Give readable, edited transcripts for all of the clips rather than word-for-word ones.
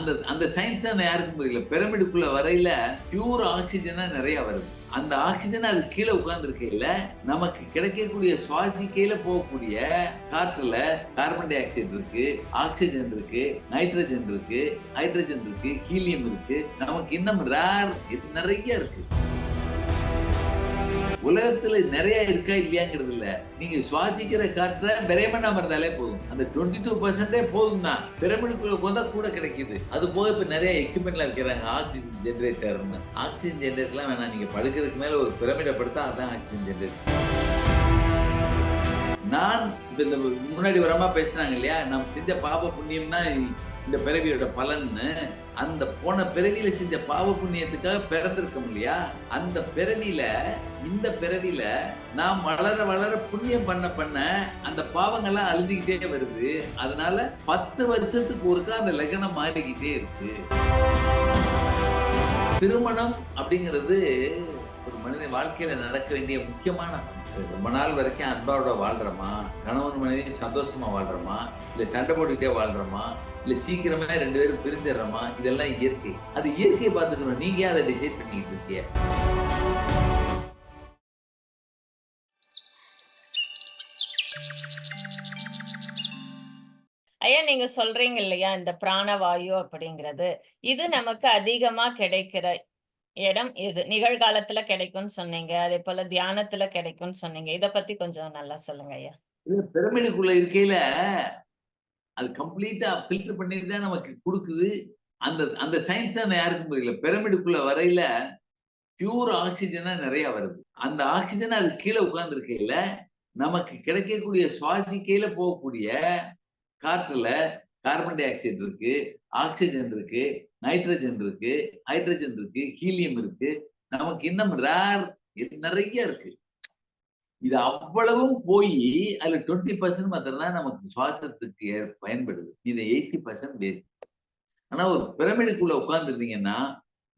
அந்த அந்த சயின்ஸ் தான் யாருக்கும் புரியல. பிரமிடுக்குள்ள வரையில பியூர் ஆக்ஸிஜனா நிறைய வருது. அந்த ஆக்ஸிஜன் அது கீழ உட்கார்ந்து இருக்கையில நமக்கு கிடைக்கக்கூடிய சுவாசிக்கையில போகக்கூடிய காற்றுல கார்பன் டை ஆக்சைடு இருக்கு, ஆக்ஸிஜன் இருக்கு, நைட்ரஜன் இருக்கு, ஹைட்ரஜன் இருக்கு, ஹீலியம் இருக்கு. நமக்கு இன்னும் ரேர் நிறைய இருக்கு. உலகத்துல நிறைய இருக்கா இல்லையாங்கிறது இல்ல. நீங்க சுவாசிக்கிற காற்ற விரைமண்ணாம இருந்தாலே போதும். அந்த 22% போதும் தான். பிரமிடுக்குள்ள போதா கூட கிடைக்குது. அது போக இப்ப நிறைய எக்யூப்மெண்ட்லாம் வைக்கிறாங்க. ஆக்சிஜன் ஜெனரேட்டர்னு. ஆக்சிஜன் ஜெனரேட்டர்லாம் வேணாம். நீங்க படுக்கிறதுக்கு மேல ஒரு பிரமிட படுத்தா அதான் ஆக்சிஜன் ஜெனரேட்டர். நான் இந்த முன்னாடி ஒரு அம்மா பேசினாங்க இல்லையா, நம்ம செஞ்ச பாப புண்ணியம் தான் இந்த பிறவியோட பலன்னு. அந்த போன பிறவியில செஞ்ச பாவ புண்ணியத்துக்காக பிறந்திருக்கோம் இல்லையா, அந்த பிறவியில இந்த பிறவியில நாம் வளர வளர புண்ணியம் பண்ண அந்த பாவங்கள்லாம் அழுதுகிட்டே வருது. அதனால 10 வருஷத்துக்கு ஒருக்கா அந்த லக்னம் மாறிக்கிட்டே இருக்கு. திருமணம் அப்படிங்கிறது ஒரு மனித வாழ்க்கையில நடக்க வேண்டிய முக்கியமான ரொம்ப நாள் வரைக்கும் அன்பாவோட வாழ்றோமா, கணவன் மனைவி சந்தோஷமா வாழ்றோமா, இல்ல சண்டை போட்டுக்கிட்டே வாழ்றோமா, இல்ல சீக்கிரமே 2 பேரும் பிரிஞ்சிடறோமா, இதெல்லாம் இயற்கை. அது இயற்கையை பார்த்துக்கணும். நீங்க அதை டிசைட் பண்ணிக்கிட்டு இருக்கீங்க. ஐயா நீங்க சொல்றீங்க இல்லையா, இந்த பிராணவாயு அப்படிங்கிறது. இது நமக்கு அதிகமா கிடைக்கிற இடம் எது? நிகழ்காலத்துல கிடைக்கும்னு சொன்னீங்க. அதேபோல தியானத்துல கிடைக்கும்னு சொன்னீங்க. இத பத்தி கொஞ்சம் நல்லா சொல்லுங்க ஐயா. இது பிரமிடுக்குள்ள இருக்கையில அது கம்ப்ளீட்டா ஃபில்டர் பண்ணி தான் நமக்கு குடுக்குது. அந்த அந்த சயின்ஸ் தான் யாருக்கும் புரியல. பிரமிடுக்குள்ள வரையில பியூர் ஆக்ஸிஜனா நிறைய வருது. அந்த ஆக்ஸிஜன் அது கீழ உட்கார்ந்து இருக்கையில நமக்கு கிடைக்கக்கூடிய சுவாசிக்கையில போகக்கூடிய காற்றுல கார்பன் டை ஆக்சைடு இருக்கு, ஆக்ஸிஜன் இருக்கு, நைட்ரஜன் இருக்கு, ஹைட்ரஜன் இருக்கு, ஹீலியம் இருக்கு. நமக்கு இன்னும் ரேர் நிறைய இருக்கு. இது அவ்வளவும் போயி அதுல 20% மாத்திரம் தான் நமக்கு சுவாசத்துக்கு பயன்படுது. இது 80% வேஸ்ட். ஆனா ஒரு பிரமிடுக்குள்ள உட்கார்ந்துருந்தீங்கன்னா,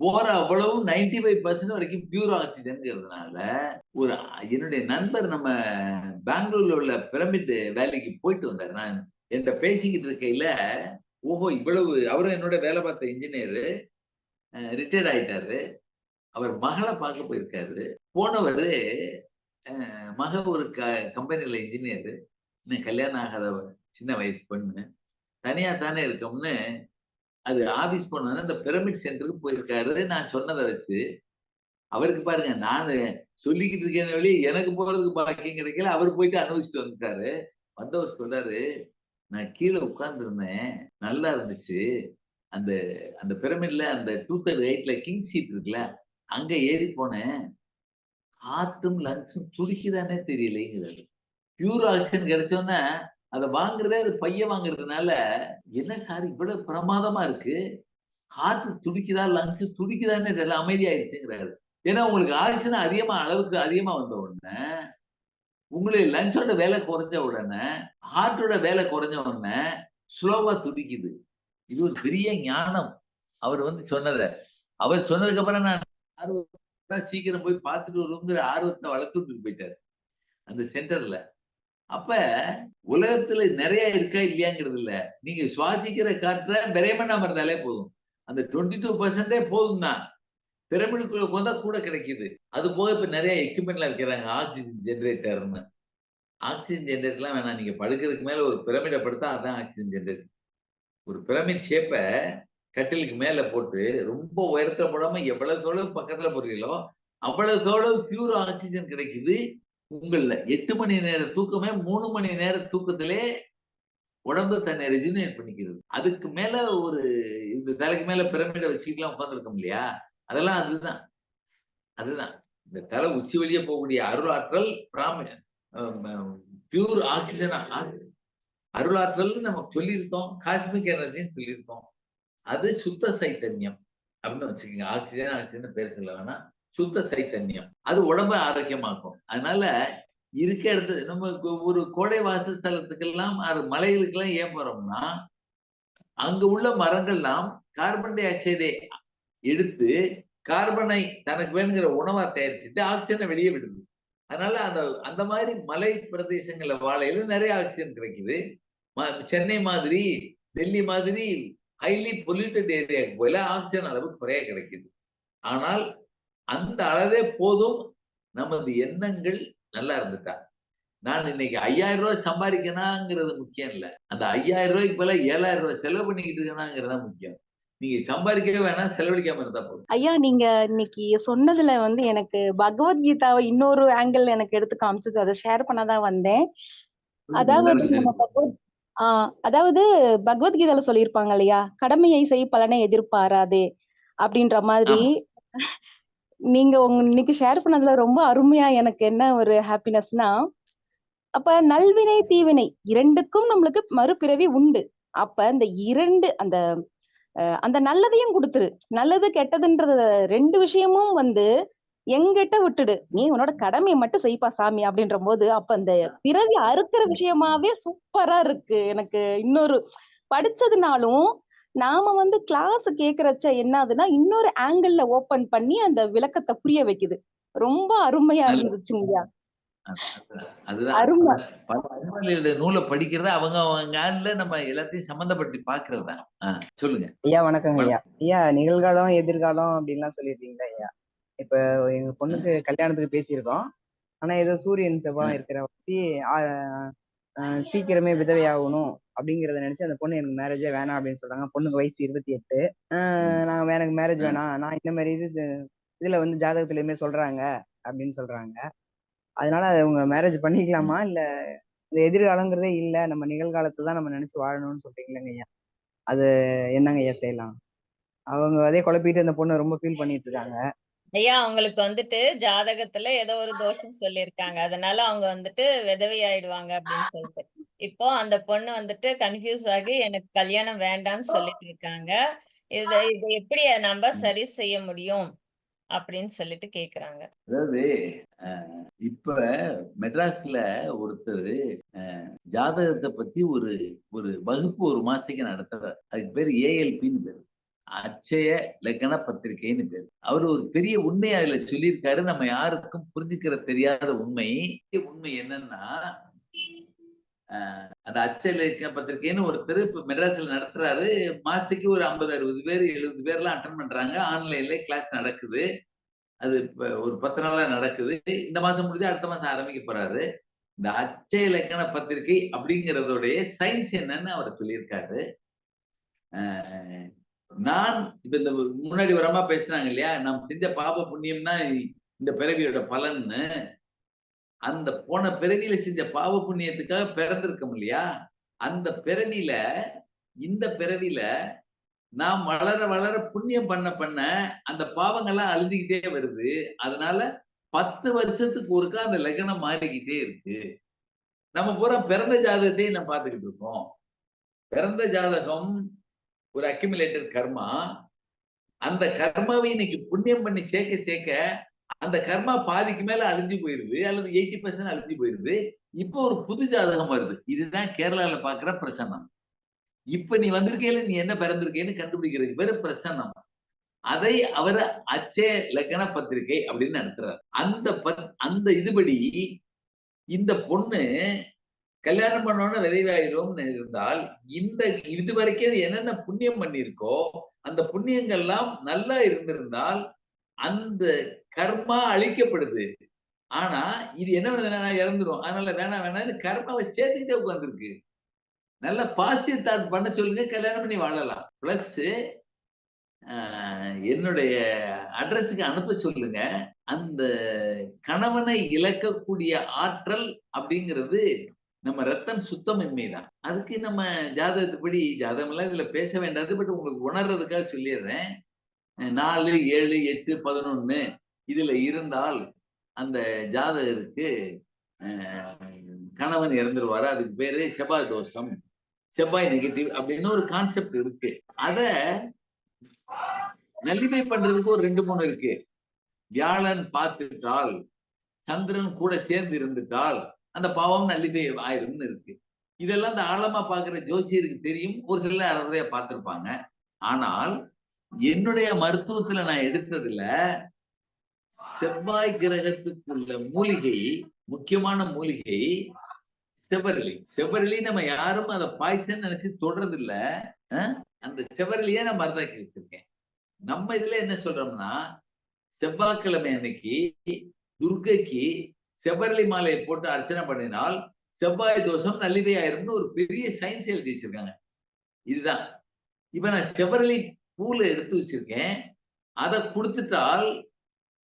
போற அவ்வளவும் 95% வரைக்கும் பியூர் ஆக்ஸிஜன்ங்கிறதுனால, ஒரு என்னுடைய நண்பர் நம்ம பெங்களூர்ல உள்ள பிரமிட் வேலைக்கு போயிட்டு வந்தாரு. நான் என்ட்ட பேசிக்கிட்டு இருக்கையில, ஓஹோ! இவ்வளவு அவரும் என்னோட வேலை பார்த்த இன்ஜினியரு. ரிட்டயர்ட் ஆயிட்டாரு. அவர் மகள பார்க்க போயிருக்காரு. போனவரு மக ஒரு கம்பெனில இன்ஜினியரு. இன்னும் கல்யாணம் ஆகாத சின்ன வயசு பொண்ணு. தனியா தானே இருக்கோம்னு, அது ஆபீஸ் போனோனே அந்த பிரமிட் சென்டருக்கு போயிருக்காரு. நான் சொன்னத வச்சு. அவருக்கு பாருங்க, நானு சொல்லிக்கிட்டு இருக்கேனே ஒழிய, எனக்கு போறதுக்கு பாக்கியம் கிடைக்கல. அவரு போயிட்டு அனுபவிச்சுட்டு வந்துட்டாரு. வந்தவர் சொல்றாரு, "நான் கீழ உட்கார்ந்திருந்தேன். நல்லா இருந்துச்சு. அந்த அந்த பிரமிட்ல அந்த 2/3 ஹைட்ல கிங் சீட் இருக்குல்ல, அங்க ஏறி போனேன். ஹார்ட்டும், லங்ஸும் துடிக்குதான்னே தெரியலைங்கிறாரு. பியூர் ஆக்ஸிஜன் கிடைச்சோனே, அத வாங்குறதே அது பைய வாங்குறதுனால, என்ன சார் இவ்வளவு பிரமாதமா இருக்கு. ஹார்ட் துடிக்குதா, லங்ஸ் துடிக்குதான்னே தெரியல. அமைதியாயிருச்சுங்கிறாரு. ஏன்னா உங்களுக்கு ஆக்ஸிஜன் அதிகமா அளவுக்கு அதிகமா வந்த உடனே, உங்களுக்கு லங்ஸோட வேலை குறைஞ்ச உடனே, ஹார்ட்டோட வேலை குறைஞ்ச உடனே, ஸ்லோவா துடிக்குது. இது ஒரு பெரிய ஞானம். அவர் வந்து சொன்னத. அவர் சொன்னதுக்கு அப்புறம் நான் சீக்கிரம் போய் பார்த்துட்டு வருவோங்கிற ஆர்வத்த வளர்த்துட்டு போயிட்டாரு. அந்த சென்டர்ல. அப்ப உலகத்துல நிறைய இருக்கா இல்லையாங்கிறது இல்ல. நீங்க சுவாசிக்கிற காற்ற விரைமண்ணாம இருந்தாலே போதும். அந்த 22% போதும் தான். பிரமிடுக்குள்ள உட்கார்ந்தா கூட கிடைக்குது. அது போக இப்ப நிறைய எக்யூப்மெண்ட்லாம் வைக்கிறாங்க. ஆக்ஸிஜன் ஜெனரேட்டர்ன்னு. ஆக்ஸிஜன் ஜெனரேட்டர்லாம் வேணாம். நீங்க படுக்கிறதுக்கு மேல ஒரு பிரமிட படுத்தா அதான் ஆக்ஸிஜன் ஜெனரேட்டர். ஒரு பிரமிட் ஷேப்ப கட்டிலுக்கு மேல போட்டு ரொம்ப உயரத்துல போடாம எவ்வளவுக்கு எவ்வளவு பக்கத்துல போடுறீங்களோ, அவ்வளவுக்கு அவ்வளவு பியூர் ஆக்ஸிஜன் கிடைக்குது. உங்கள்ல 8 மணி நேர தூக்கமே 3 மணி நேர தூக்கத்திலே உடம்பு தன்னை ரெஜினரேட் பண்ணிக்கிறது. அதுக்கு மேல ஒரு இந்த தலைக்கு மேல பிரமிட வச்சுக்கிட்டுலாம் உட்கார்ந்திருக்கோம் இல்லையா? அதெல்லாம் அதுதான். அதுதான். இந்த தலை உச்சி வழியா போகக்கூடிய அருளாற்றல் பியூர் ஆக்ஸிஜன் அருளாற்றல்னு நம்ம சொல்லியிருக்கோம். காஸ்மிக் எனர்ஜின்னு சொல்லியிருக்கோம். அது சுத்த சைத்தன்யம் அப்படின்னு வச்சுக்கோங்க. ஆக்ஸிஜன் பேர் சொல்ல வேணாம். சுத்த சைத்தன்யம். அது உடம்ப ஆரோக்கியமாக்கும். அதனால இருக்க இடத்துல நம்ம ஒரு கோடை வாசஸ்தலத்துக்கெல்லாம் மலைகளுக்கெல்லாம் ஏன் போறோம்னா, அங்க உள்ள மரங்கள்லாம் கார்பன் டை ஆக்சைடை எடுத்து கார்பனை தனக்கு வேணுங்கிற உணவா தயாரிச்சுட்டு ஆக்சிஜனை வெளியே விடுது. அதனால அந்த அந்த மாதிரி மலை பிரதேசங்கள்ல வாழையில நிறைய ஆக்சிஜன் கிடைக்குது. சென்னை மாதிரி, டெல்லி மாதிரி ஹைலி பொல்யூட்டட் ஏரியாவுக்கு போல ஆக்சிஜன் அளவு குறைய கிடைக்குது. ஆனால் அந்த அளவே போதும் நமது எண்ணங்கள் நல்லா இருந்துட்டா. நான் இன்னைக்கு 5000 ரூபாய் சம்பாதிக்கணுங்கிறது முக்கியம் இல்ல. அந்த 5000 ரூபாய்க்கு பதிலா 7000 ரூபாய் செலவு பண்ணிக்கிட்டு இருக்கேனாங்கிறது தான் முக்கியம். நீங்க சம்பாதிக்கவே வேணாம், செலவழிக்காம இருந்தா போதும். ஐயா, நீங்க இன்னைக்கு சொன்னதுல எனக்கு பகவத்கீதாவை இன்னொரு ஆங்கிள் எனக்கு எடுத்து காமிச்சது. அதை ஷேர் பண்ணாதான் வந்தேன். அதாவது அதாவது பகவத்கீதையில சொல்லியிருப்பாங்க இல்லையா, கடமையை செய் பலனை எதிர்பாராதே அப்படின்ற மாதிரி. நீங்க இன்னைக்கு ஷேர் பண்ணதுல ரொம்ப அருமையா எனக்கு என்ன ஒரு ஹாப்பினஸ்னா, அப்ப நல்வினை தீவினை இரண்டுக்கும் நம்மளுக்கு மறுபிறவி உண்டு. அப்ப இந்த இரண்டு அந்த நல்லதையும் கொடுத்துரு, நல்லது கெட்டதுன்றது 2 விஷயமும் எங்கிட்ட விட்டுடு, நீ உன்னோட கடமையை மட்டும் செய்ப்பா சாமி அப்படின்ற போது, அப்ப அந்த பிறவி அறுக்கிற விஷயமாவே சூப்பரா இருக்கு. எனக்கு இன்னொரு படிச்சதுனாலும் நாம கிளாஸ் கேக்குறச்ச என்ன ஆகுதுன்னா, இன்னொரு ஆங்கிள் ஓபன் பண்ணி அந்த விளக்கத்தை புரிய வைக்குது. ரொம்ப அருமையா இருந்துச்சுங்கய்யா. அதுதான் அருமை. பல அறிஞர்களுடைய நூலை படிக்கிறத அவங்க நம்ம எல்லாத்தையும் சம்பந்தப்படுத்தி பாக்குறதுதான். சொல்லுங்க ஐயா. வணக்கங்க ஐயா. ஐயா, நிகழ்காலம் எதிர்காலம் அப்படின்லாம் சொல்லிருக்கீங்களா ஐயா? இப்ப எங்க பொண்ணுக்கு கல்யாணத்துக்கு பேசியிருக்கோம். ஆனா ஏதோ சூரியன் செவ்வாய் இருக்கிற வச்சு சீக்கிரமே விதவையாகணும் அப்படிங்கறத நினைச்சு அந்த பொண்ணு எனக்கு மேரேஜே வேணாம் அப்படின்னு சொல்றாங்க. பொண்ணுக்கு வயசு 28. நான் எனக்கு மேரேஜ் வேணாம், நான் இந்த மாதிரி இதுல ஜாதகத்திலயுமே சொல்றாங்க அப்படின்னு சொல்றாங்க. அதனால அவங்க மேரேஜ் பண்ணிக்கலாமா, இல்ல இந்த எதிர்காலங்கிறதே இல்ல, நம்ம நிகழ்காலத்தை தான் நம்ம நினைச்சு வாழணும்னு சொல்றீங்களேங்க ஐயா? அது என்னங்க ஐயா செய்யலாம்? அவங்க அதே குழப்பிட்டு அந்த பொண்ணு ரொம்ப ஃபீல் பண்ணிட்டு இருக்காங்க. ஐயா, அவங்களுக்கு ஜாதகத்துல ஏதோ ஒரு தோஷம் சொல்லியிருக்காங்க. அதனால அவங்க விதவை ஆயிடுவாங்க அப்படின்னு சொல்லிட்டு. இப்போ அந்த பொண்ணு கன்ஃபியூஸ் ஆகி எனக்கு கல்யாணம் வேண்டாம்னு சொல்லிட்டு இருக்காங்க. இதை எப்படி நம்ம சரி செய்ய முடியும் அப்படின்னு சொல்லிட்டு கேக்குறாங்க. அதாவது இப்ப மெட்ராஸ்ல ஒருத்தர் ஜாதகத்தை பத்தி ஒரு வகுப்பு 1 மாசத்துக்கு நடத்துறாரு. அதுக்கு பேரு ஏஎல்பின்னு பேரு, அட்சய லக்ன பத்திரிகைன்னு பேரு. அவரு ஒரு பெரிய உண்மையை அதுல சொல்லியிருக்காரு. நம்ம யாருக்கும் புரிஞ்சுக்கிற தெரியாத உண்மை என்னன்னா, அந்த அட்சய லக்ன பத்திரிகைன்னு ஒருத்தர் இப்ப மெட்ராஸ்ல நடத்துறாரு. மாசத்துக்கு ஒரு 50-60 பேர் 70 பேர்லாம் அட்டன் பண்றாங்க. ஆன்லைன்ல கிளாஸ் நடக்குது. அது இப்ப ஒரு 10 நாளா நடக்குது. இந்த மாசம் முடிஞ்சு அடுத்த மாசம் ஆரம்பிக்க போறாரு. இந்த அட்சய லக்ன பத்திரிகை அப்படிங்கறதோடைய சயின்ஸ் என்னன்னு அவர் சொல்லியிருக்காரு. நான் இப்ப இந்த முன்னாடி ஒரு அம்மா பேசினாங்க இல்லையா, நாம் செஞ்ச பாப புண்ணியம் தான் இந்த பிறவியோட பலன்னு. அந்த போன பிறவியில செஞ்ச பாவ புண்ணியத்துக்காக பிறந்திருக்கோம் இல்லையா, அந்த பிறவியில இந்த பிறவியில நாம் வளர வளர புண்ணியம் பண்ண அந்த பாவங்கள்லாம் அழிஞ்சுக்கிட்டே வருது. அதனால 10 வருஷத்துக்கு ஒருக்கா அந்த லக்னம் மாறிக்கிட்டே இருக்கு. நம்ம பூரா பிறந்த ஜாதகத்தையும் நம்ம பார்த்துக்கிட்டு இருக்கோம். பிறந்த ஜாதகம் ஒரு அக்யூமுலேட்டட் கர்மா. அந்த கர்மாவை இன்னைக்கு புண்ணியம் பண்ணி சேர்க்க அந்த கர்மா பாதிக்கு மேல அழிஞ்சு போயிருது, அல்லது 80% அழிஞ்சு போயிருது. இப்போ ஒரு புது ஜாதகம் வருது. இதுதான் கேரளால பாக்குற பிரசன்னம். இப்ப நீ வந்திருக்கையில நீ என்ன பிறந்திருக்கேன்னு கண்டுபிடிக்கிறதுக்கு பேரு பிரசன்னம். அதை அவர் அட்சய லக்ன பத்திரிகை அப்படின்னு நடத்துறாரு. அந்த இதுபடி இந்த பொண்ணு கல்யாணம் பண்ணோன்னு விதவையாயிடும்னு இருந்தால், இது வரைக்கும் என்னென்ன புண்ணியம் பண்ணிருக்கோ அந்த புண்ணியங்கள்லாம் நல்லா இருந்திருந்தால் அந்த கர்மா அழிக்கப்படுது. ஆனா இது என்ன பண்ணுதுன்னா இறந்துரும். அதனால வேணாம் கர்மாவை சேர்த்துக்கிட்டே உட்கார்ந்துருக்கு. நல்ல பாசிட்டிவ் தாட் பண்ண சொல்லுங்க, கல்யாணம் பண்ணி வாழலாம். பிளஸ் என்னுடைய அட்ரஸுக்கு அனுப்ப சொல்லுங்க. அந்த கணவனை இழக்கக்கூடிய ஆற்றல் அப்படிங்கிறது நம்ம ரத்தம் சுத்தமின்மைதான். அதுக்கு நம்ம ஜாதகத்துப்படி, ஜாதகம் எல்லாம் இதுல பேச வேண்டாது, பட் உங்களுக்கு உணர்றதுக்காக சொல்லிடுறேன். 4, 7, 8, 11 இதுல இருந்தால் அந்த ஜாதகருக்கு கணவன் இறந்துருவாரு. அதுக்கு பேரு செவ்வாய் தோஷம், செவ்வாய் நெகட்டிவ் அப்படின்னு ஒரு கான்செப்ட் இருக்கு. அத நல்லிமை பண்றதுக்கு ஒரு 2-3 இருக்கு. வியாழன் பார்த்துட்டால், சந்திரன் கூட சேர்ந்து இருந்துட்டால் அந்த பாவம் நல்லிமை ஆயிரும்னு இருக்கு. இதெல்லாம் இந்த ஆழமா பாக்குற ஜோசியருக்கு தெரியும். ஒரு சிலர் அறதையா பார்த்திருப்பாங்க. ஆனால் என்னுடைய மருத்துவத்துல நான் எடுத்ததுல செவ்வாய் கிரகத்துக்குள்ள மூலிகை, முக்கியமான மூலிகை செவ்வரளி. செவ்வரளி நம்ம யாரும் அதை பாய்சன் நினைச்சு தொடறது இல்ல. அந்த செவ்வரளியே நான் மருந்தாக்கி வச்சிருக்கேன். நம்ம இதுல என்ன சொல்றோம்னா, செவ்வாய்க்கிழமை அன்னைக்கு துர்க்கைக்கு செவ்வரளி மாலையை போட்டு அர்ச்சனை பண்ணினால் செவ்வாய் தோஷம் நல்லிவே ஆயிரும்னு ஒரு பெரிய சயின்ஸ் எழுதி வச்சிருக்காங்க. இதுதான். இப்ப நான் செவ்வரளி பூல எடுத்து வச்சிருக்கேன். அதை கொடுத்துட்டால்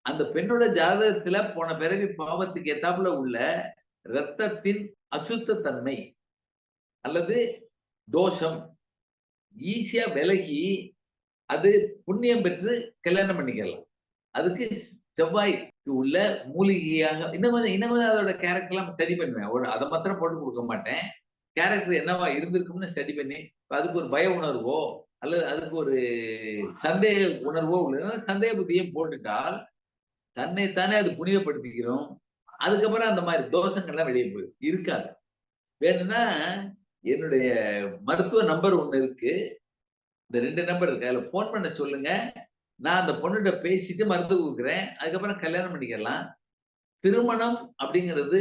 அந்த பெண்ணோட ஜாதகத்துல போன பிறவி பாவத்துக்கு ஏத்தாப்புல உள்ள ரத்தத்தின் அசுத்த தன்மை அல்லது தோஷம் ஈஸியா விலகி அது புண்ணியம் பெற்று கல்யாணம் பண்ணிக்கலாம். அதுக்கு செவ்வாய்க்கு உள்ள மூலிகையாக இன்னும் கொஞ்சம் அதோட கேரக்டர் எல்லாம் ஸ்டடி பண்ணுவேன். அதை மாத்திரம் போட்டு கொடுக்க மாட்டேன். கேரக்டர் என்னவா இருந்திருக்கும்னு ஸ்டடி பண்ணி அதுக்கு ஒரு பய உணர்வோ அல்லது அதுக்கு ஒரு சந்தேக உணர்வோ உள்ளதுன்னா சந்தேக புத்தியும் போட்டுட்டால் தன்னைத்தானே அது புனிதப்படுத்திக்கிறோம். அதுக்கப்புறம் அந்த மாதிரி தோஷங்கள்லாம் வெளியே போயிடும், இருக்காது. வேணும்னா என்னுடைய மருத்துவ நம்பர் ஒண்ணு இருக்கு. இந்த 2 நம்பர் இருக்கு. அதுல போன் பண்ண சொல்லுங்க. நான் அந்த பொண்ணுகிட்ட பேசிட்டு மருந்து கொடுக்குறேன். அதுக்கப்புறம் கல்யாணம் பண்ணிக்கலாம். திருமணம் அப்படிங்கிறது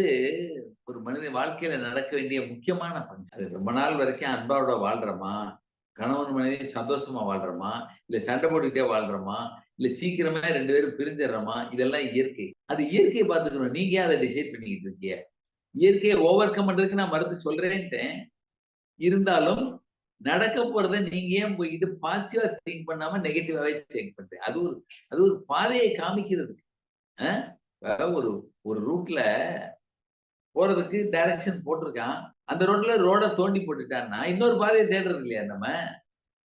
ஒரு மனித வாழ்க்கையில நடக்க வேண்டிய முக்கியமான பங்கு. அது ரொம்ப நாள் வரைக்கும் அன்பாவோட வாழ்றோமா, கணவன் மனைவி சந்தோஷமா வாழ்றோமா, இல்ல சண்டை போட்டுக்கிட்டே வாழ்றோமா, இல்ல சீக்கிரமே 2 பேரும் பிரிஞ்சிடறோமா, இதெல்லாம் இயற்கை. அது இயற்கையை பார்த்துக்கணும். நீங்க அதை டிசைட் பண்ணிக்கிட்டு இருக்கீங்க. இயற்கையை ஓவர் கம் பண்றதுக்கு நான் மருந்து சொல்றேன்ட்டேன். இருந்தாலும் நடக்க போறதை நீங்க ஏன் போய்கிட்டு பாசிட்டிவா திங்க் பண்ணாம நெகட்டிவாவே திங்க் பண்றேன். அது ஒரு பாதையை காமிக்கிறது. ஒரு ஒரு ரூட்ல போறதுக்கு டைரக்ஷன் போட்டிருக்கான். அந்த ரோட தோண்டி போட்டுட்டான்னா இன்னொரு பாதையை தேடுறது இல்லையா? நம்ம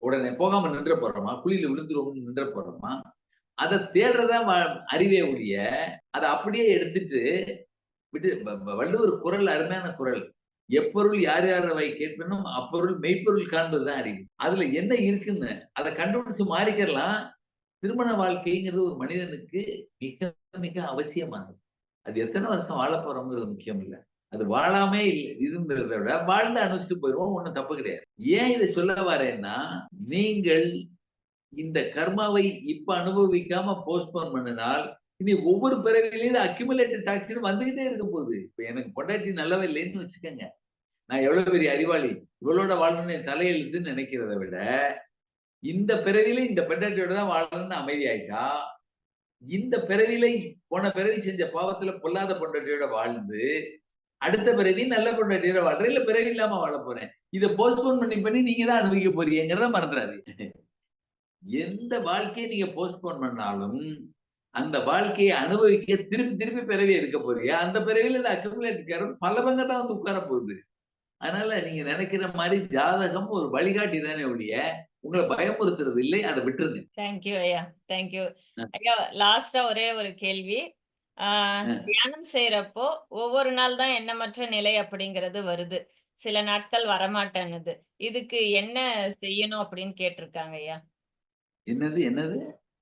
உடனே போகாம நின்ற போறோமா, குழியில விழுந்துருவோம்னு நின்ற போறோமா? அதை தேடுறதா அறிவே ஒழிய அதை அப்படியே எடுத்துட்டு விட்டு வள்ளுவர் குரல் அருமையான குரல். எப்பொருள் யார் யாரை கேட்பனும் அப்பொருள் மெய்ப்பொருள் காண்பதுதான் அறிவு. அதுல என்ன இருக்குன்னு அதை கண்டுபிடிச்சு மாறிக்கலாம். திருமண வாழ்க்கைங்கிறது ஒரு மனிதனுக்கு மிக மிக அவசியமானது. அது எத்தனை வருஷம் வாழ போறோங்கிறது முக்கியம் இல்ல. அது வாழாமே இருந்ததை விட வாழ்ந்து அனுபவிச்சுட்டு போயிடுவோம். ஒண்ணும் தப்பு கிடையாது. ஏன் இதை சொல்ல வரேன்னா, நீங்கள் இந்த கர்மாவை இப்ப அனுபவிக்காம போஸ்ட்போன் பண்ணினால் இனி ஒவ்வொரு பிறவிலையும் அக்யூமுலேட்டட் டாக்ஸின் வந்துகிட்டே இருக்க போகுது. இப்ப எனக்கு பொண்டாட்டி நல்லவே இல்லைன்னு வச்சுக்கோங்க. நான் எவ்வளவு பெரிய அறிவாளி, இவளோட வாழணும்னு தலையெழுத்துன்னு நினைக்கிறத விட இந்த பிறவில இந்த பொண்டாட்டியோட தான் வாழணும்னு அமைதியாயிட்டா, இந்த பிறவிலை போன பிறவி செஞ்ச பாவத்துல பொல்லாத பொண்டாட்டியோட வாழ்ந்து அடுத்த பிறவி நல்ல பொண்டாட்டியோட வாழ்றேன், இல்ல பிறவி இல்லாம வாழ போறேன். இதை போஸ்ட்போன் பண்ணி நீங்க தான் அனுபவிக்க போறீங்கிறத மறந்துடாது. எந்த வாழ்க்கையை நீங்க போஸ்ட்போன் பண்ணாலும் அந்த வாழ்க்கையை அனுபவிக்க திருப்பி பிறவி எடுக்க போறீங்க. அந்த பிறவில இந்த அக்யூமுலேட் பல பங்க தான் வந்து உட்கார போகுது. அதனால நீங்க நினைக்கிற மாதிரி ஜாதகம் ஒரு வழிகாட்டி தானே ஒழிய உங்களை பயமுறுத்துறது இல்லை. அதை விட்டுருங்க. தேங்க்யூ ஐயா, தேங்க்யூ ஐயா. லாஸ்டா ஒரே ஒரு கேள்வி. தியானம் செய்யறப்போ ஒவ்வொரு நாள் தான் எண்ணமற்ற நிலை அப்படிங்கிறது வருது, சில நாட்கள் வரமாட்டேன்னுது. இதுக்கு என்ன செய்யணும் அப்படின்னு கேட்டிருக்காங்க ஐயா. என்னது?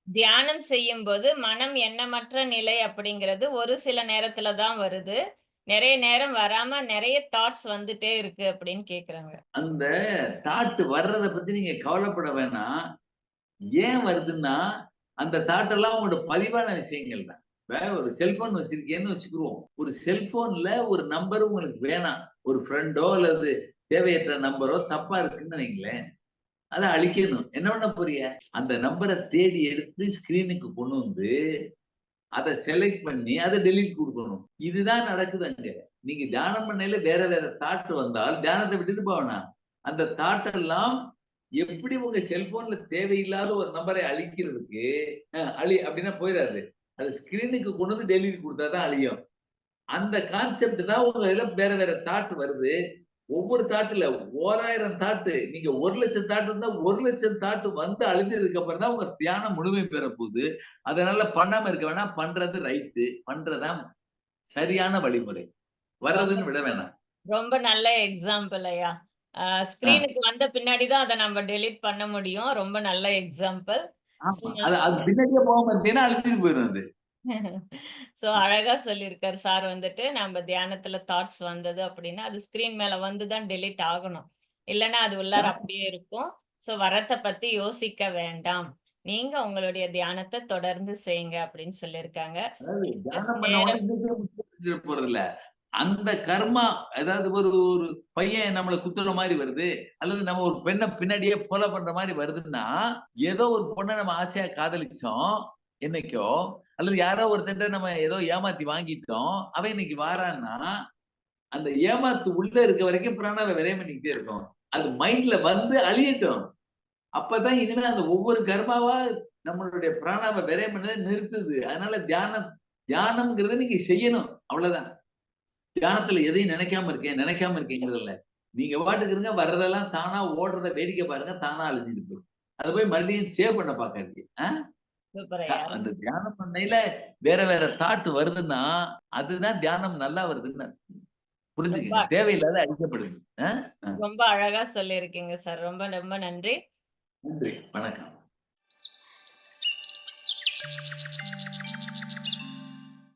தியானம் செய்யும்போது மனம் எண்ணமற்ற நிலை அப்படிங்கிறது ஒரு சில நேரத்துல தான் வருது, நிறைய நேரம் வராம நிறைய தாட்ஸ் வந்துட்டே இருக்கு அப்படின்னு கேக்குறாங்க. அந்த தாட் வர்றத பத்தி நீங்க கவலைப்பட வேணாம். ஏன் வருதுன்னா அந்த தாட் எல்லாம் உங்களோட பதிவான விஷயங்கள் தான். ஒரு செல்போன் வச்சிருக்கேன்னு வச்சுக்கிருவோம். ஒரு செல்போன்ல ஒரு நம்பர் உங்களுக்கு வேணாம், ஒரு ஃப்ரெண்டோ அல்லது தேவையற்ற நம்பரோ தப்பா இருக்குன்னு வைங்களேன், அதை அழிக்கணும். என்ன பண்ண போறீங்க? அந்த நம்பரை தேடி எடுத்து ஸ்கிரீனுக்கு கொண்டு வந்து அதை செலக்ட் பண்ணி அதை டெலீட் கொடுக்கணும். இதுதான் நடக்குது அங்க. நீங்க தியானம் பண்ணையில வேற தாட் வந்தால் தியானத்தை விட்டுட்டு போவேனா, அந்த தாட் எல்லாம் எப்படி உங்க செல்போன்ல தேவையில்லாத ஒரு நம்பரை அழிக்கிறதுக்கு அழி அப்படின்னா போயிடாது. அது ஸ்கிரீனுக்கு கொண்டு வந்து டெலீட் கொடுத்தாதான் அழியும். அந்த கான்செப்ட் தான் உங்க இதுல வேற தாட் வருது. ஒவ்வொரு தாட்டுல 1000 தாட்டு, நீங்க 1,00,000 தாட்டு இருந்தா 1,00,000 தாட்டு வந்து அழிஞ்சதுக்கு அப்புறம் தான் உங்க தியானம் முழுமை பெற போகுது. அதனால பண்ணாம இருக்க வேணாம். பண்றது ரைட்டு, பண்றதுதான் சரியான வழிமுறை. வர்றதுன்னு விட வேணாம். ரொம்ப நல்ல எக்ஸாம்பிள் ஐயா. ஸ்கிரீனுக்கு வந்த பின்னாடி தான் அதை நம்ம டெலீட் பண்ண முடியும். ரொம்ப நல்ல எக்ஸாம்பிள். அது பின்னாடியே போகாம இருந்தீங்கன்னா அழிஞ்சிட்டு போயிடும் அது. சோ அழகா சொல்லியிருக்காரு சார். வந்துட்டு நம்ம தியானத்துல தாட்ஸ் வந்தது அப்படின்னா அது ஸ்கிரீன் மேல வந்துதான் டெலீட் ஆகணும், இல்லைன்னா அது உள்ளார அப்படியே இருக்கும். சோ வரத்தை பத்தி யோசிக்க வேண்டாம், நீங்க உங்களுடைய தியானத்தை தொடர்ந்து செய்யுங்க அப்படின்னு சொல்லியிருக்காங்க. தியானம் பண்ண போறது இல்ல, அந்த கர்மா, அதாவது ஒரு ஒரு பையன் நம்மளை குத்துற மாதிரி வருது, அல்லது நம்ம ஒரு பெண்ணை பின்னாடியே ஃபாலோ பண்ற மாதிரி வருதுன்னா, ஏதோ ஒரு பொண்ணை நம்ம ஆசையா காதலிச்சோம் என்னைக்கோ, அல்லது யாரோ ஒருத்தன்ட்ட நம்ம ஏதோ ஏமாத்தி வாங்கிட்டோம், அவன் இன்னைக்கு வாரான்னா, அந்த ஏமாத்து உள்ள இருக்க வரைக்கும் பிராணாவை விரயம் பண்ணிக்கிட்டே இருக்கும். அது மைண்ட்ல வந்து அழியட்டும். அப்பதான் இனிமே அந்த ஒவ்வொரு கர்மாவா நம்மளுடைய பிராணாவை விரயம் பண்ணதை நிறுத்துது. அதனால தியானம்ங்கிறத நீங்க செய்யணும். அவ்வளவுதான். தியானத்துல எதையும் நினைக்காம இருக்கேங்கிறது இல்ல. நீங்க பாட்டுக்கு இருங்க, வர்றதெல்லாம் தானா ஓடுறத வேடிக்கை பாருங்க, தானா அழிஞ்சிட்டு போயிடும். அதை போய் மறுபடியும் சேவ் பண்ண பாக்காதீங்க. சூப்பர் ஐயா. அந்த தியானம் பண்ணையில வேற வேற தாட் வருதுன்னா, அதுதான் தியானம் நல்லா வருதுன்னு புரிஞ்சுக்கங்க. தேவையில்லாத அழிக்கப்படுது. ரொம்ப அழகா சொல்லியிருக்கீங்க சார். ரொம்ப ரொம்ப நன்றி. நன்றி. வணக்கம்.